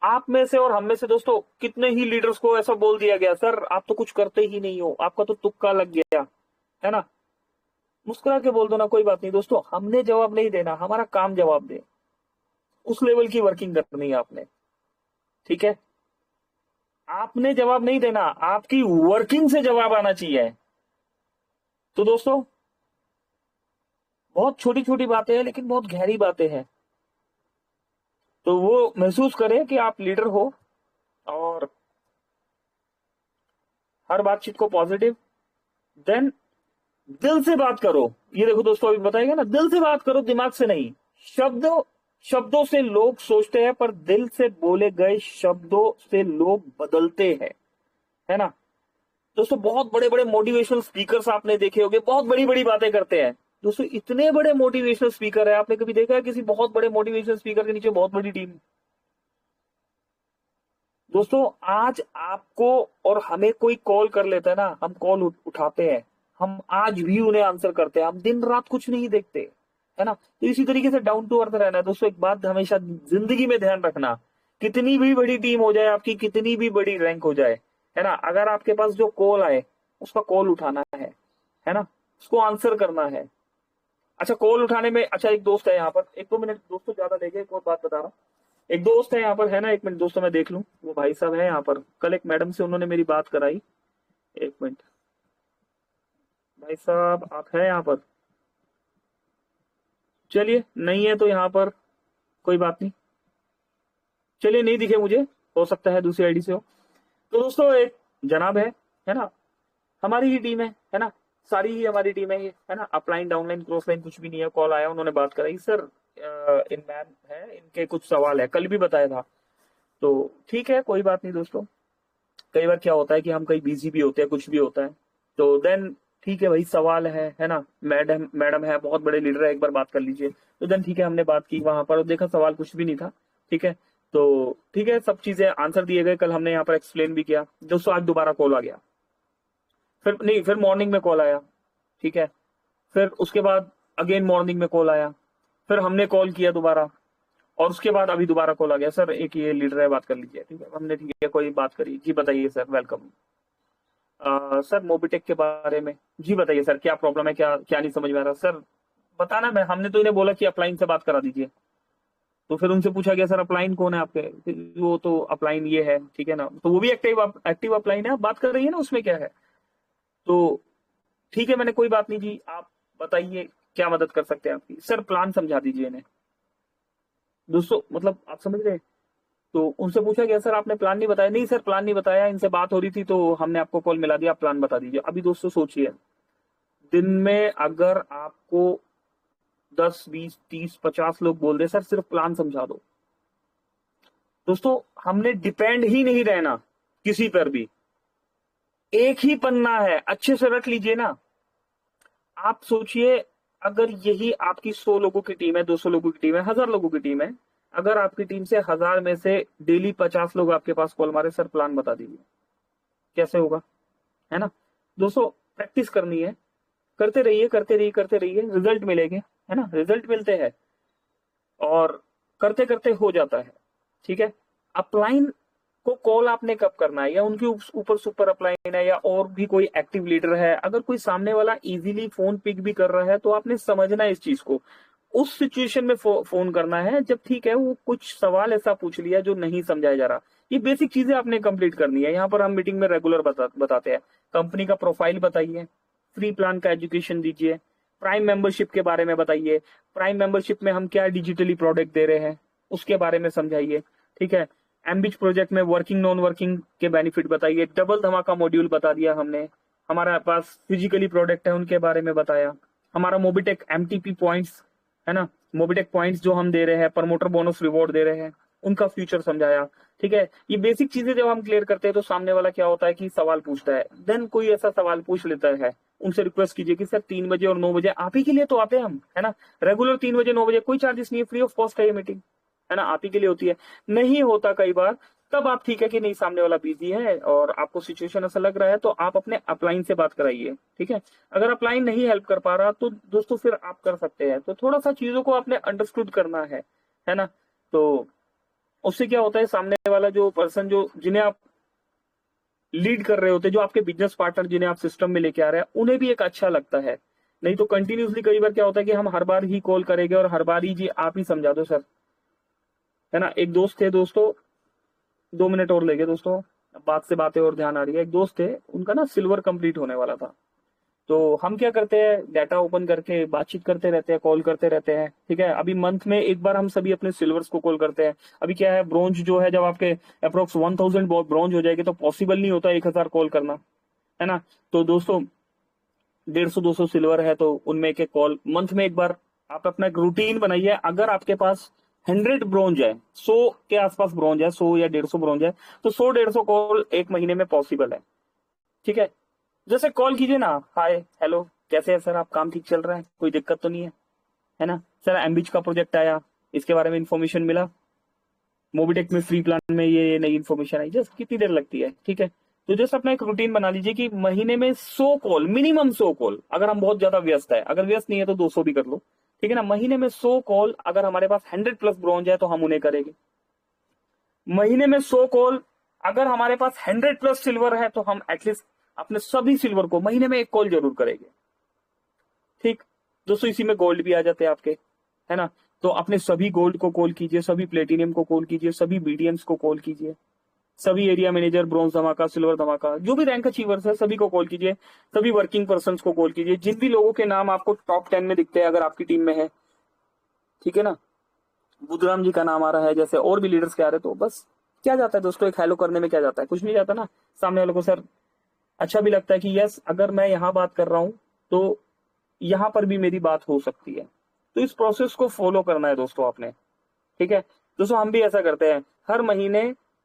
आप में से और हम में से दोस्तों कितने ही लीडर्स को ऐसा बोल दिया गया, सर आप तो कुछ करते ही नहीं हो, आपका तो तुक्का लग गया, है ना। मुस्कुरा के बोल दो ना, कोई बात नहीं दोस्तों। हमने जवाब नहीं देना, हमारा काम जवाब दे। उस लेवल की वर्किंग करनी है आपने, ठीक है। आपने जवाब नहीं देना, आपकी वर्किंग से जवाब आना चाहिए। तो दोस्तों बहुत छोटी छोटी बातें हैं लेकिन बहुत गहरी बातें हैं। तो वो महसूस करें कि आप लीडर हो, और हर बातचीत को पॉजिटिव, देन दिल से बात करो। ये देखो दोस्तों, अभी बताएगा ना, दिल से बात करो, दिमाग से नहीं। शब्दों से लोग सोचते हैं, पर दिल से बोले गए शब्दों से लोग बदलते हैं, है ना। दोस्तों बहुत बड़े बड़े मोटिवेशनल स्पीकर्स आपने देखे होंगे, बहुत बड़ी बड़ी बातें करते हैं दोस्तों। इतने बड़े मोटिवेशनल स्पीकर है, आपने कभी देखा है किसी बहुत बड़े मोटिवेशनल स्पीकर के नीचे बहुत बड़ी टीम। दोस्तों आज आपको और हमें कोई कॉल कर लेता है ना, हम कॉल उठाते हैं, हम आज भी उन्हें आंसर करते हैं, हम दिन रात कुछ नहीं देखते, है ना। तो इसी तरीके से डाउन टू अर्थ रहना है दोस्तों। एक बात हमेशा जिंदगी में ध्यान रखना, कितनी भी बड़ी टीम हो जाए आपकी, कितनी भी बड़ी रैंक हो जाए, है ना, अगर आपके पास जो कॉल आए उसका कॉल उठाना है ना, उसको आंसर करना है। अच्छा कॉल उठाने में, अच्छा एक दोस्त है यहाँ पर, 1-2 मिनट दोस्तों ज्यादा देखे, एक और बात बता रहा हूँ। एक दोस्त है यहाँ पर, है ना, 1 मिनट दोस्तों मैं देख लूं, वो भाई साहब है यहाँ पर। कल एक मैडम से उन्होंने मेरी बात कराई। 1 मिनट भाई साहब, आप है यहाँ पर? चलिए नहीं है तो यहाँ पर कोई बात नहीं, चलिए नहीं दिखे मुझे, हो सकता है दूसरी आईडी से हो। तो दोस्तों एक जनाब है ना, हमारी ही टीम है ना, सारी ही हमारी टीम है ये, है ना। अपलाइन डाउनलाइन क्रॉस लाइन कुछ भी नहीं है। कॉल आया, उन्होंने बात कराई, सर इन मैम है, इनके कुछ सवाल है, कल भी बताया था। तो ठीक है, कोई बात नहीं दोस्तों। कई बार क्या होता है कि हम कहीं बिजी भी होते हैं, कुछ भी होता है, तो देन ठीक है भाई, सवाल है ना, मैडम है, बहुत बड़े लीडर है, एक बार बात कर लीजिए। तो देन ठीक है, हमने बात की वहां पर और देखा सवाल कुछ भी नहीं था, ठीक है। तो ठीक है, सब चीजें आंसर दिए गए, कल हमने यहाँ पर एक्सप्लेन भी किया। दोस्तों आज दोबारा कॉल आ गया, फिर मॉर्निंग में कॉल आया, ठीक है। फिर उसके बाद अगेन मॉर्निंग में कॉल आया, फिर हमने कॉल किया दोबारा, और उसके बाद अभी दोबारा कॉल आ गया, सर एक ये लीडर है, बात कर लीजिए, ठीक है। हमने ठीक है, कोई बात करी, जी बताइए सर, वेलकम। सर मोबिटेक के बारे में, जी बताइए सर, क्या प्रॉब्लम है, क्या क्या नहीं समझ में आ रहा सर, बताना। मैं हमने तो इन्हें बोला कि अपलाइन से बात करा दीजिए। तो फिर उनसे पूछा गया, सर अपलाइन कौन है आपके? वो तो अपलाइन ये है, ठीक है ना, तो वो भी एक्टिव अपलाइन है, आप बात कर रही है ना, उसमें क्या है। तो ठीक है, मैंने कोई बात नहीं जी, आप बताइए क्या मदद कर सकते हैं आपकी। सर प्लान समझा दीजिए इन्हें। दोस्तों मतलब आप समझ रहे हैं? तो उनसे पूछा गया सर आपने प्लान नहीं बताया, नहीं सर प्लान नहीं बताया, इनसे बात हो रही थी तो हमने आपको कॉल मिला दिया, आप प्लान बता दीजिए। अभी दोस्तों सोचिए, दिन में अगर आपको 10 20 30 50 लोग बोल दे सर सिर्फ प्लान समझा दो, दोस्तों हमने डिपेंड ही नहीं रहना किसी पर भी, एक ही पन्ना है, अच्छे से रख लीजिए ना। आप सोचिए, अगर यही आपकी 100 लोगों की टीम है, 200 लोगों की टीम है, 1000 लोगों की टीम है, अगर आपकी टीम से 1000 में से डेली 50 लोग आपके पास कॉल मारे सर प्लान बता दीजिए, कैसे होगा? है ना दोस्तों, प्रैक्टिस करनी है, करते रहिए करते रहिए करते रहिए, रिजल्ट मिलेंगे, है ना, रिजल्ट मिलते हैं और करते करते हो जाता है। ठीक है, अपलाइन को कॉल आपने कब करना है, या उनके ऊपर सुपर अपलाइन है या और भी कोई एक्टिव लीडर है, अगर कोई सामने वाला इजीली फोन पिक भी कर रहा है तो आपने समझना है इस चीज को, उस सिचुएशन में फोन करना है जब ठीक है वो कुछ सवाल ऐसा पूछ लिया जो नहीं समझाया जा रहा। ये बेसिक चीजें आपने कंप्लीट करनी है। यहाँ पर हम मीटिंग में रेगुलर बताते हैं, कंपनी का प्रोफाइल बताइए, फ्री प्लान का एजुकेशन दीजिए, प्राइम मेंबरशिप के बारे में बताइए, प्राइम मेंबरशिप में हम क्या डिजिटली प्रोडक्ट दे रहे हैं उसके बारे में समझाइए। ठीक है, एमबिच प्रोजेक्ट में वर्किंग नॉन वर्किंग के बेनिफिट बताइए, डबल धमाका मॉड्यूल बता दिया हमने, हमारे पास फिजिकली प्रोडक्ट है उनके बारे में बताया, हमारा मोबिटेक एमटीपी पॉइंट्स है ना, मोबिटेक पॉइंट्स जो हम दे रहे हैं, प्रमोटर बोनस रिवॉर्ड दे रहे हैं, उनका फ्यूचर समझाया। ठीक है, ये बेसिक चीजें जब हम क्लियर करते हैं तो सामने वाला क्या होता है कि सवाल पूछता है, देन कोई ऐसा सवाल पूछ लेता है, उनसे रिक्वेस्ट कीजिए कि सर 3 बजे और 9 बजे आप ही के लिए तो आते हैं हम, है ना, रेगुलर 3 बजे 9 बजे, कोई चार्जेस नहीं है, फ्री ऑफ कॉस्ट है ये मीटिंग, है ना, आप ही के लिए होती है। नहीं होता कई बार, तब आप ठीक है कि नहीं सामने वाला बिजी है और आपको सिचुएशन ऐसा लग रहा है तो आप अपने अपलाइन से बात कराइए। ठीक है, अगर अपलाइन नहीं हेल्प कर पा रहा तो दोस्तों फिर आप कर सकते हैं, तो थोड़ा सा चीजों को आपने अंडरस्टूड करना है ना। तो उससे क्या होता है, सामने वाला जो पर्सन जो जिन्हें आप लीड कर रहे होते, जो आपके बिजनेस पार्टनर जिन्हें आप सिस्टम में लेके आ रहे हैं, उन्हें भी एक अच्छा लगता है। नहीं तो कंटिन्यूसली कई बार क्या होता है कि हम हर बार ही कॉल करेंगे और हर बार ही जी आप ही समझा दो सर, है ना। एक दोस्त थे दोस्तों, 2 मिनट और लेंगे दोस्तों, बात से बातें और ध्यान आ रही है। एक दोस्त थे, उनका ना सिल्वर कंप्लीट होने वाला था, तो हम क्या करते हैं, डाटा ओपन करके बातचीत करते रहते हैं, कॉल करते रहते हैं। ठीक है, अभी मंथ में एक बार हम सभी अपने सिल्वर्स को कॉल करते हैं। अभी क्या है, ब्रॉन्ज जो है, जब आपके अप्रोक्स 1000 ब्रॉन्ज हो जाएगी तो पॉसिबल नहीं होता 1000 कॉल करना, है ना। तो दोस्तों 150-200 सिल्वर है तो उनमें एक एक कॉल मंथ में एक बार, आप अपना एक रूटीन बनाइए। अगर आपके पास 100 ब्रॉन्ज है, 100 के आसपास ब्रॉन्ज है, 100 या 150 ब्रॉन्ज है, तो 100-150 कॉल एक महीने में पॉसिबल है। ठीक है, जैसे कॉल कीजिए ना, हाय हेलो कैसे है सर, आप काम ठीक चल रहा है, कोई दिक्कत तो नहीं है ना सर, एमबीच का प्रोजेक्ट आया, इसके बारे में इन्फॉर्मेशन मिला, मोबिटेक में फ्री प्लान में ये नई इन्फॉर्मेशन आई, जस्ट कितनी देर लगती है। ठीक है, तो जस्ट अपना एक रूटीन बना लीजिए कि महीने में 100 कॉल, मिनिमम 100 कॉल, अगर हम बहुत ज्यादा व्यस्त है, अगर व्यस्त नहीं है तो 200 भी कर लो। ठीक है ना, महीने में 100 कॉल, अगर हमारे पास 100+ ब्रॉन्ज है तो हम उन्हें करेंगे। महीने में 100 कॉल, अगर हमारे पास 100+ सिल्वर है तो हम एटलीस्ट अपने सभी सिल्वर को महीने में एक कॉल जरूर करेंगे। ठीक दोस्तों, इसी में गोल्ड भी आ जाते हैं आपके, है ना। तो अपने सभी गोल्ड को कॉल कीजिए, सभी प्लेटिनियम को कॉल कीजिए, सभी बीडीएम्स को कॉल कीजिए, सभी एरिया मैनेजर, ब्रॉन्ज धमाका, सिल्वर धमाका, जो भी रैंक अचीवर्स है सभी को कॉल कीजिए, सभी वर्किंग पर्सन को कॉल कीजिए, जिन भी लोगों के नाम आपको टॉप 10 में दिखते हैं अगर आपकी टीम में है। ठीक है ना, बुधराम जी का नाम आ रहा है, जैसे और भी लीडर्स के आ रहे हैं, तो बस क्या जाता है दोस्तों, एक हेलो करने में क्या जाता है, कुछ नहीं जाता ना। सामने वालों को सर अच्छा भी लगता है कि यस, अगर मैं यहाँ बात कर रहा हूं तो यहाँ पर भी मेरी बात हो सकती है। तो इस प्रोसेस को फॉलो करना है दोस्तों आपने। ठीक है दोस्तों, हम भी ऐसा करते हैं, हर महीने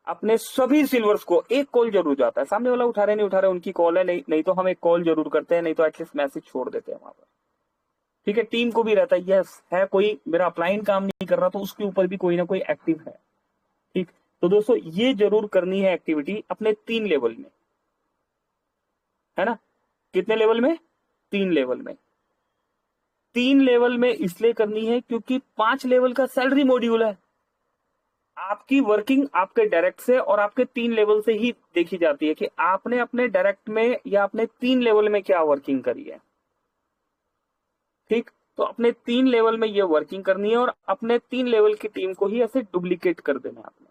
अपने सभी सिल्वर्स को एक कॉल जरूर जाता है, सामने वाला उठा रहे नहीं उठा रहे उनकी कॉल है, नहीं तो हम एक कॉल जरूर करते हैं, नहीं तो एटलीस्ट मैसेज छोड़ देते हैं वहां पर। ठीक है, टीम को भी रहता है यस है, कोई मेरा अपलाइन काम नहीं कर रहा तो उसके ऊपर भी कोई ना कोई एक्टिव है। ठीक, तो दोस्तों ये जरूर करनी है एक्टिविटी अपने 3 लेवल में, है ना। कितने लेवल में? 3 लेवल में। 3 लेवल में इसलिए करनी है क्योंकि 5 लेवल का सैलरी मॉड्यूल है। आपकी वर्किंग आपके डायरेक्ट से और आपके 3 लेवल से ही देखी जाती है कि आपने अपने डायरेक्ट में या अपने 3 लेवल में क्या वर्किंग करी है। ठीक, तो अपने 3 लेवल में ये वर्किंग करनी है और अपने 3 लेवल की टीम को ही ऐसे डुप्लीकेट कर देना है आपने।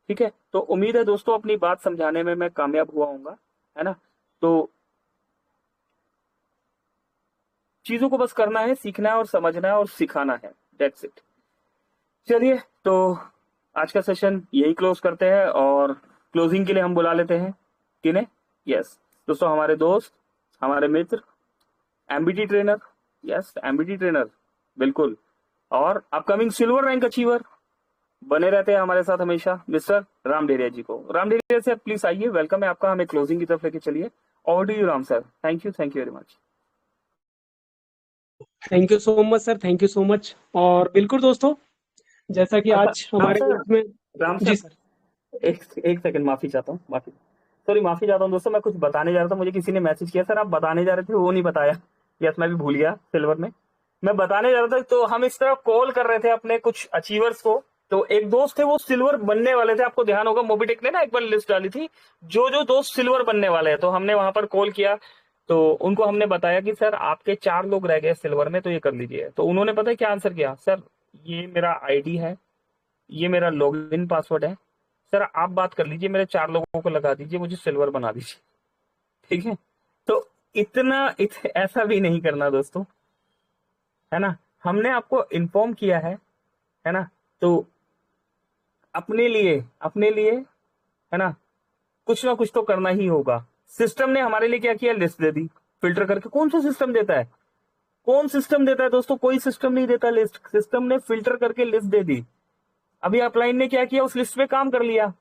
ठीक है, तो उम्मीद है दोस्तों अपनी बात समझाने में मैं कामयाब हुआ हूंगा, है ना। तो चीजों को बस करना है, सीखना है और समझना है और सिखाना है, दैट्स इट। चलिए, तो आज का सेशन यही क्लोज करते हैं और क्लोजिंग के लिए हम बुला लेते हैं किन्हें? यस दोस्तों, हमारे दोस्त, हमारे मित्र, MBT trainer, yes MBT trainer बिल्कुल, और अपकमिंग सिल्वर रैंक अचीवर बने रहते हैं हमारे साथ हमेशा, मिस्टर राम डेरिया जी को। राम डेरिया सर प्लीज आइए, वेलकम है आपका, हमें क्लोजिंग की तरफ लेके चलिए। Over to you Ram sir, thank you very much. Thank you so much sir, thank you so much. और बिल्कुल दोस्तों, जैसा कि आज राम हमारे सर, ग्रुप में राम जी सर, सर। एक सेकंड, माफी चाहता हूँ, माफी चाहता हूँ दोस्तों, मैं कुछ बताने जा रहा था, मुझे किसी ने मैसेज किया, सर आप बताने जा रहे थे वो नहीं बताया। यस, मैं भी भूल गया सिल्वर में, मैं बताने जा रहा था। तो हम इस तरह कॉल कर रहे थे अपने कुछ अचीवर्स को, तो एक दोस्त थे वो सिल्वर बनने वाले थे, आपको ध्यान होगा मोबीटेक ने ना एक बार लिस्ट डाली थी जो जो दोस्त सिल्वर बनने वाले हैं, तो हमने वहां पर कॉल किया, तो उनको हमने बताया कि सर आपके 4 लोग रह गए सिल्वर में, तो ये कर लीजिए। तो उन्होंने पता है क्या आंसर किया? सर ये मेरा आईडी है, ये मेरा लॉगिन पासवर्ड है, सर आप बात कर लीजिए, मेरे 4 लोगों को लगा दीजिए, मुझे सिल्वर बना दीजिए। ठीक है, तो ऐसा भी नहीं करना दोस्तों, है ना। हमने आपको इन्फॉर्म किया है ना, तो अपने लिए है ना, कुछ ना कुछ तो करना ही होगा। सिस्टम ने हमारे लिए क्या किया? लिस्ट दे दी फिल्टर करके। कौन सा सिस्टम देता है? कौन सिस्टम देता है दोस्तों? कोई सिस्टम नहीं देता लिस्ट, सिस्टम ने फिल्टर करके लिस्ट दे दी। अभी अपलाइन ने क्या किया? उस लिस्ट पे काम कर लिया।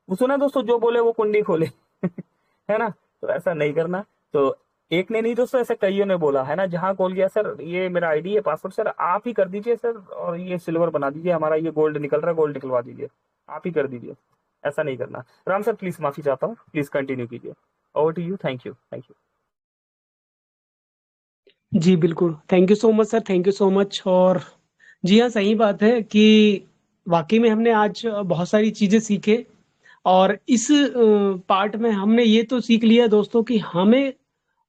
वो सुना दोस्तों, जो बोले वो कुंडी खोले। है ना, तो ऐसा नहीं करना। तो एक ने नहीं दोस्तों, ऐसे कईयों ने बोला है ना, जहां कॉल किया, सर ये मेरा आईडी है, पासवर्ड सर आप ही कर दीजिए सर, और ये सिल्वर बना दीजिए, हमारा ये गोल्ड निकल रहा है, गोल्ड निकलवा दीजिए, आप ही कर दीजिए। ऐसा नहीं करना। राम सर प्लीज माफी चाहता हूँ, प्लीज कंटिन्यू कीजिए। Over to you, thank you. जी बिल्कुल, thank you so much sir, thank you so much. और जी हाँ, सही बात है कि वाकई में हमने आज बहुत सारी चीजें सीखे। और इस पार्ट में हमने ये तो सीख लिया दोस्तों कि हमें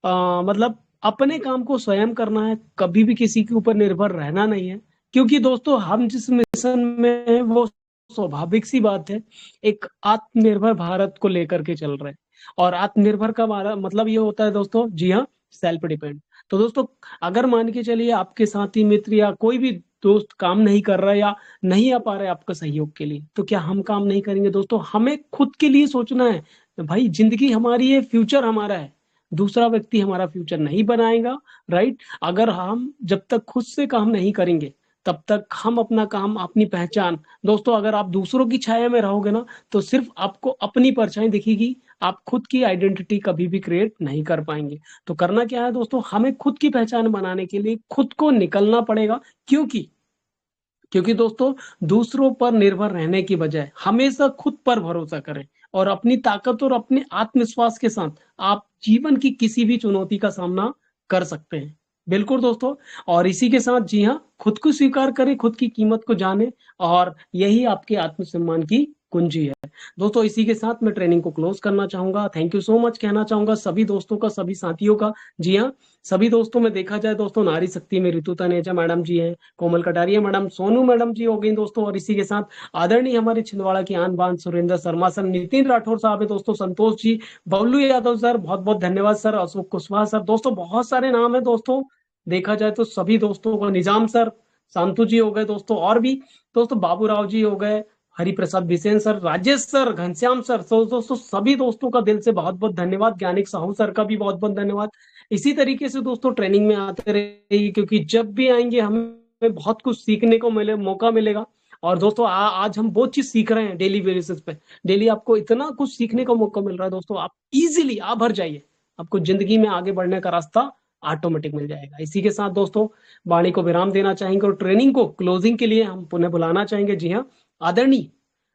मतलब अपने काम को स्वयं करना है, कभी भी किसी के ऊपर निर्भर रहना नहीं है। क्योंकि दोस्तों हम जिस मिशन में हैं वो स्वाभाविक सी बात है, एक आत्मनिर्भर भारत को लेकर के चल रहे हैं। और आत्मनिर्भर का मतलब ये होता है दोस्तों, जी हाँ, सेल्फ डिपेंड। तो दोस्तों, अगर मान के चलिए आपके साथी मित्र या कोई भी दोस्त काम नहीं कर रहा है या नहीं आ पा रहा है आपका सहयोग के लिए, तो क्या हम काम नहीं करेंगे? दोस्तों, हमें खुद के लिए सोचना है। भाई, जिंदगी हमारी है, फ्यूचर हमारा है, दूसरा व्यक्ति हमारा फ्यूचर नहीं बनाएगा। राइट? अगर हम जब तक खुद से काम नहीं करेंगे, तब तक हम अपना काम, अपनी पहचान, दोस्तों अगर आप दूसरों की छाया में रहोगे ना, तो सिर्फ आपको अपनी परछाई दिखेगी, आप खुद की आइडेंटिटी कभी भी क्रिएट नहीं कर पाएंगे। तो करना क्या है दोस्तों, हमें खुद की पहचान बनाने के लिए खुद को निकलना पड़ेगा। क्योंकि दोस्तों, दूसरों पर निर्भर रहने की बजाय हमेशा खुद पर भरोसा करें, और अपनी ताकत और अपने आत्मविश्वास के साथ आप जीवन की किसी भी चुनौती का सामना कर सकते हैं। बिल्कुल दोस्तों। और इसी के साथ जी हाँ, खुद को स्वीकार करें, खुद की कीमत को जाने, और यही आपके आत्मसम्मान की कुंजी है। दोस्तों, इसी के साथ मैं ट्रेनिंग को क्लोज करना चाहूंगा। थैंक यू सो मच कहना चाहूंगा सभी दोस्तों का, सभी साथियों का। जी हाँ, सभी दोस्तों में देखा जाए दोस्तों, नारी शक्ति में रितु तनेजा मैडम जी हैं, कोमल कटारिया मैडम, सोनू मैडम जी हो गई दोस्तों, और इसी के साथ आदरणीय हमारे छिंदवाड़ा की आन बान सुरेंद्र शर्मा सर, नितिन राठौर साहब है दोस्तों, संतोष जी, बबलू यादव सर, बहुत बहुत धन्यवाद सर, अशोक कुशवाहा सर, दोस्तों बहुत सारे नाम है दोस्तों। देखा जाए तो सभी दोस्तों को, निजाम सर, शांतु जी हो गए दोस्तों, और भी दोस्तों बाबू राव जी हो गए, Hariprasad Bisen sir, Rajesh sir, Ghanshyam sir, तो दोस्तों सभी दोस्तों का दिल से बहुत बहुत धन्यवाद। ज्ञानिक साहू सर का भी बहुत बहुत धन्यवाद। इसी तरीके से दोस्तों ट्रेनिंग में आते रहिए, क्योंकि जब भी आएंगे हमें बहुत कुछ सीखने को मौका मिलेगा। और दोस्तों, आज हम बहुत चीज सीख रहे हैं डेली बेसिस पे। डेली आपको इतना कुछ सीखने का मौका मिल रहा है दोस्तों, आप इजीली आप भर जाइए, आपको जिंदगी में आगे बढ़ने का रास्ता ऑटोमेटिक मिल जाएगा। इसी के साथ दोस्तों, वाणी को विराम देना चाहेंगे और ट्रेनिंग को क्लोजिंग के लिए हम पुनः बुलाना चाहेंगे। जी हाँ, आदरणीय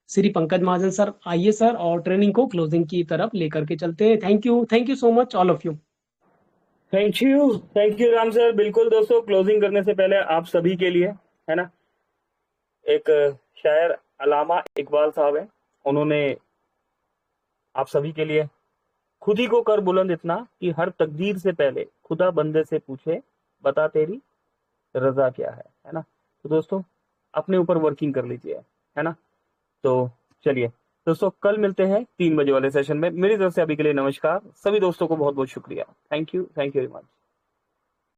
श्री पंकज महाजन सर, आइए सर, और ट्रेनिंग को क्लोजिंग की तरफ लेकर के चलते हैं। Thank you so much all of you. Thank you Ram sir. बिल्कुल दोस्तों, क्लोजिंग करने से पहले आप सभी के लिए, है ना, एक शायर अलामा इकबाल साहब है, उन्होंने आप सभी के लिए, खुद ही को कर बुलंद इतना कि हर तकदीर से पहले खुदा बंदे से पूछे, बता तेरी रजा क्या है ना। तो दोस्तों, अपने ऊपर वर्किंग कर लीजिए, है ना। तो चलिए दोस्तों, कल मिलते हैं 3 बजे वाले सेशन में। मेरी तरफ से अभी के लिए नमस्कार। सभी दोस्तों को बहुत बहुत शुक्रिया। Thank you very much.